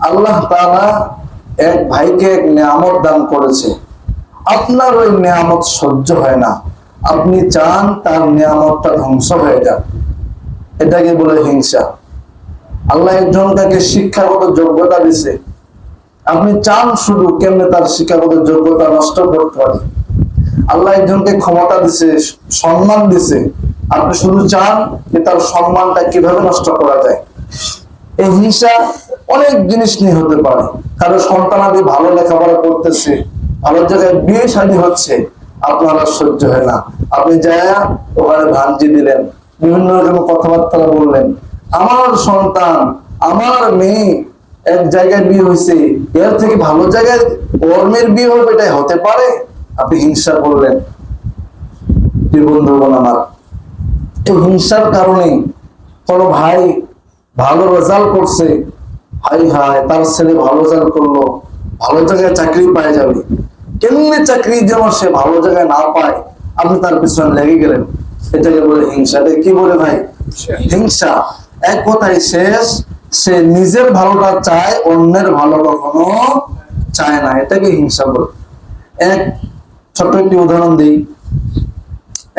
আল্লাহ তাআলা এক ভাইকে এক নিয়ামত দান করেছে, আপনার ওই নিয়ামত সহ্য হয় না, আপনি চান তার নিয়ামতটা ধ্বংস হয়ে যাক, এটাকে বলে হিংসা। আল্লাহ একজনকে শিক্ষাগত যোগ্যতা দিছে, আপনি চান শুধু কেমনে তার শিক্ষাগত যোগ্যতা নষ্ট করতে পারে। আল্লাহ একজনকে ক্ষমতা দিছে, সম্মান দিছে, আপনি শুধু চান যে তার সম্মানটা কিভাবে নষ্ট করা যায়। এই হিংসা অনেক জিনিস নিয়ে হতে পারে। কারো সন্তানাদি ভালো লেখাপড়া করতেছে, ভালো জায়গায় বিয়ে শাদী হচ্ছে, আপনার আর সহ্য হয় না, আপনি যায় ওখানে ভাঞ্জি দিলেন, বিভিন্ন রকম কথাবার্তা বললেন। আমার সন্তান, আমার মেয়ে এক জায়গায় বিয়ে হয়েছে, এর থেকে ভালো জায়গায় ওর মেয়ের বিয়ে হবে, এটাই হতে পারে? আপনি হিংসা করলেন। বন্ধুগণ আমার, এই হিংসার কারণে কোনো ভাই ভালো রেজাল্ট করছে, হাই হাই তার ছেলে ভালো রেজাল্ট করলো, ভালো জায়গায় চাকরি পায় যাবে, কেমনি চাকরি যেন সে ভালো জায়গায় না পায়, আপনি তার পিছনে লেগে গেলেন, এটাকে বলে হিংসা। এটা কি বলে ভাই? হিংসা। এক কথায় শেষ, সে নিজের ভালোটা চায়, অন্যের ভালো কখনো চায় না, এটাকে হিংসা বলে। এক ছোট্ট একটি উদাহরণ দিই।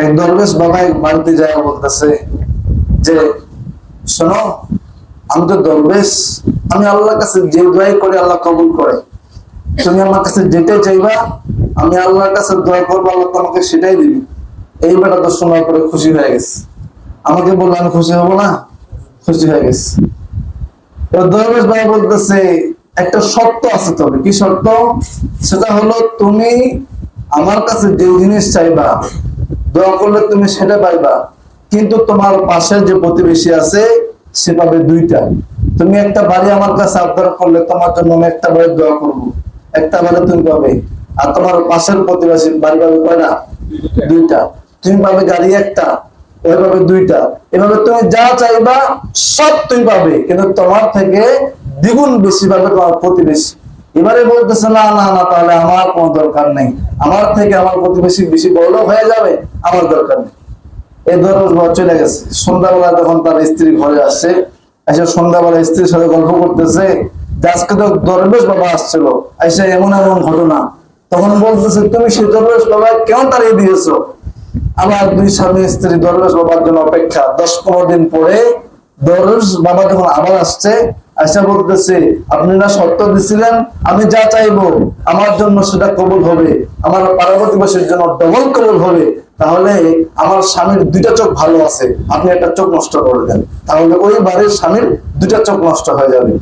এক দরবেশ বাবা এক বাড়িতে যায়, বলতেছে যে শোনো, আমি তো দরবেশ, আমি আল্লাহর কাছে যে দোয়াই করে আল্লাহ কবুল করে, তুমি আমার কাছে যেটাই চাইবা আমি আল্লাহর কাছে দোয়া করবো, আল্লাহ তোমাকে সেটাই দিবি। এই বেটা তো শোনার পরে খুশি হয়ে গেছে, আমাকে বললো আমি খুশি হব না? খুশি হয়ে গেছে। দরবেশ ভাই বলতেছে একটা শর্ত আছে, তবে কি শর্ত? সেটা হলো তুমি আমার কাছে যে জিনিস চাইবা, দোয়া করলে তুমি সেটা পাইবা, কিন্তু তোমার পাশের যে প্রতিবেশী আছে সে পাবে দুইটা। তুমি একটা বাড়ি আমার কাছে আবদার করলে তোমার জন্য আমি একটা বাড়ি দোয়া করবো, একটা বাড়ি তুমি পাবে, আর তোমার পাশের প্রতিবেশী বাড়ি পাবে কয়টা? দুইটা। তুমি পাবে গাড়ি একটা, ওইভাবে দুইটা। এভাবে তুমি যা চাইবা সব তুমি পাবে, কিন্তু তোমার থেকে দ্বিগুণ বেশি পাবে তোমার প্রতিবেশী। এবারে বলতেছে না না না, তাহলে আমার কোনো দরকার নেই, আমার থেকে আমার প্রতিবেশী বেশি বড় হয়ে যাবে, আমার দরকার নেই। এই দরবেশ বাবা চলে গেছে। সন্ধ্যাবেলা তখন তার স্ত্রী ঘরে আসছে, এসে সন্ধ্যাবেলা স্ত্রীর সাথে গল্প করতেছে, আজকে তো দরবেশ বাবা আসছিল, এসে এমন এমন ঘটনা। তখন বলতেছে তুমি সেই দরবেশ বাবা কেন তাড়িয়ে দিয়েছো? আমার দুই স্বামী স্ত্রী দরবেশ বাবার জন্য অপেক্ষা। 10-15 দিন পরে দরবেশ বাবা যখন আবার আসছে, আয়সা বলতেছে আপনি না শর্ত দিছিলেন আমি যা চাইবো আমার জন্য সেটা কবুল হবে, আমার পার্বতীবাসীর জন্য ডবল কবুল হবে, তাহলে আমার স্বামীর দুইটা চোখ ভালো আছে, আপনি একটা চোখ নষ্ট করে দেন, তাহলে ওই বাড়ির স্বামীর দুইটা চোখ নষ্ট হয়ে যাবে।